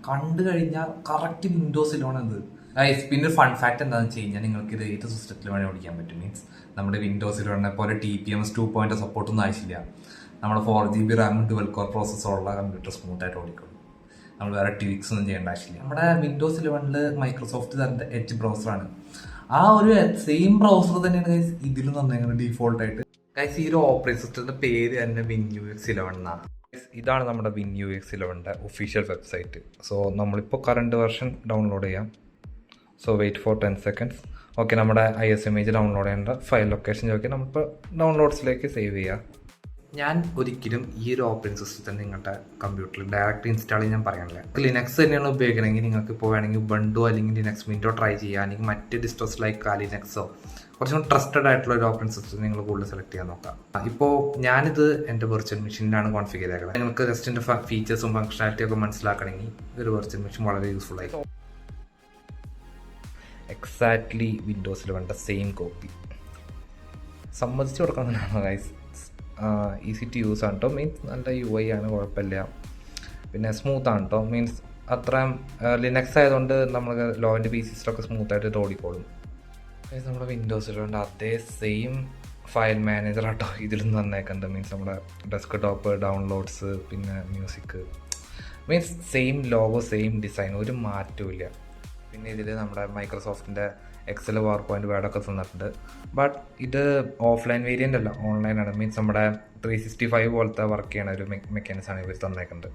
കണ്ടു കഴിഞ്ഞാൽ correct Windows eleven ഇത്. പിന്നെ ഫൺ ഫാക്ട് എന്താണെന്ന് വെച്ച് കഴിഞ്ഞാൽ നിങ്ങൾക്ക് ഇത് ഏത് സിസ്റ്റത്തിൽ വേണേൽ ഓടിക്കാൻ പറ്റും. മീൻസ് നമ്മുടെ വിൻഡോസ് ഇലവനെ പോലെ TPMs 2.0 സപ്പോർട്ടൊന്നും ആവശ്യമില്ല. നമ്മുടെ 4GB റാമും 12 കോർ പ്രോസസ്സറുള്ള കമ്പ്യൂട്ടർ സ്മൂത്തായിട്ട് ഓടിക്കും. നമ്മൾ വേറെ ട്വിക്സ് ഒന്നും ചെയ്യേണ്ട ആവശ്യമില്ല. നമ്മുടെ വിൻഡോസ് ഇലവനിൽ മൈക്രോസോഫ്റ്റ് തരുന്ന എഡ്ജ് ബ്രൗസറാണ്. ആ ഒരു സെയിം ബ്രൗസർ തന്നെയാണ് ഗൈസ് ഇതിലും തന്നേക്കുന്നത് ഡീഫോൾട്ടായിട്ട്. ഗൈസ് ഈ ഒരു ഓപ്പറേറ്റിംഗ് സിസ്റ്റത്തിന്റെ പേര് തന്നെ WinUX 11 എന്നാണ്. ഇതാണ് നമ്മുടെ WinUX 11ന്റെ ഒഫീഷ്യൽ വെബ്സൈറ്റ്. സോ നമ്മളിപ്പോൾ കറണ്ട് വെർഷൻ ഡൗൺലോഡ് ചെയ്യാം. So wait for 10 seconds. Okay, നമ്മുടെ ISMage ഡൗൺലോഡ് ചെയ്യേണ്ട ഫയൽ ലൊക്കേഷൻ ചോദിക്കുക. നമ്മളിപ്പോൾ ഡൗൺലോഡ്സിലേക്ക് സേവ് ചെയ്യാം. ഞാൻ ഒരിക്കലും ഈ ഒരു ഓപ്പറേറ്റിംഗ് സിസ്റ്റത്തിൽ നിങ്ങളുടെ കമ്പ്യൂട്ടറിൽ ഡയറക്റ്റ് ഇൻസ്റ്റാൾ ചെയ്യാൻ പറയാനില്ല. ലിനക്സ് തന്നെയാണ് ഉപയോഗിക്കണമെങ്കിൽ നിങ്ങൾക്ക് ഇപ്പോൾ വേണമെങ്കിൽ ഉബുണ്ടു അല്ലെങ്കിൽ ലിനക്സ് മിൻറ്റോ ട്രൈ ചെയ്യുക. അല്ലെങ്കിൽ മറ്റ് ഡിസ്റ്റോസ് ലൈക്ക് ലിനക്സോ കുറച്ചും ട്രസ്റ്റഡ് ആയിട്ടുള്ള ഒരു ഓപ്പറേറ്റിംഗ് സിസ്റ്റം നിങ്ങൾ കൂടുതൽ സെലക്ട് ചെയ്യാൻ നോക്കാം. ഇപ്പോൾ ഞാനിത് എൻ്റെ വെർച്വൽ മെഷീനിലാണ് കോൺഫിഗർ ചെയ്തേക്കുന്നത്. നിങ്ങൾക്ക് ജസ്റ്റിൻ്റെ ഫീച്ചേഴ്സും ഫംഗ്ഷനാലിറ്റി ഒക്കെ മനസ്സിലാക്കണമെങ്കിൽ ഒരു വെർച്വൽ മെഷീൻ വളരെ യൂസ്ഫുൾ ആയിരിക്കും. എക്സാക്ട്ലി വിൻഡോസിൽ വേണ്ട സെയിം കോപ്പി സമ്മതിച്ചു കൊടുക്കണമെന്നാണ് ഗൈസ്. ഈസി ടു യൂസ് ആണ് കേട്ടോ. മീൻസ് നല്ല UI ആണ്, കുഴപ്പമില്ല. പിന്നെ സ്മൂത്ത് ആണ് കേട്ടോ. മീൻസ് അത്രയും ലിനക്സ് ആയതുകൊണ്ട് നമ്മൾ ലോ ആൻഡ് PCസിലൊക്കെ സ്മൂത്തായിട്ട് ഇത് ഓടിക്കോളും. നമ്മുടെ വിൻഡോസിലുണ്ട് അതേ സെയിം ഫയൽ മാനേജർ ആട്ടോ ഇതിലും തന്നേക്കുന്നത്. മീൻസ് നമ്മുടെ ഡെസ്ക്ടോപ്പ്, ഡൗൺലോഡ്സ്, പിന്നെ music, means same logo, same design, ഒരു മാറ്റവും ഇല്ല. പിന്നെ ഇതിൽ നമ്മുടെ മൈക്രോസോഫ്റ്റിൻ്റെ എക്സൽ, പവർ പോയിന്റ്, വേർഡൊക്കെ തന്നിട്ടുണ്ട്. ബട്ട് ഇത് ഓഫ്ലൈൻ വേരിയൻ്റ് അല്ല, ഓൺലൈനാണ്. മീൻസ് നമ്മുടെ 365 പോലത്തെ വർക്ക് ചെയ്യണ ഒരു മെക്കാനിക്സാണ് ഇവർ തന്നേക്കുന്നത്.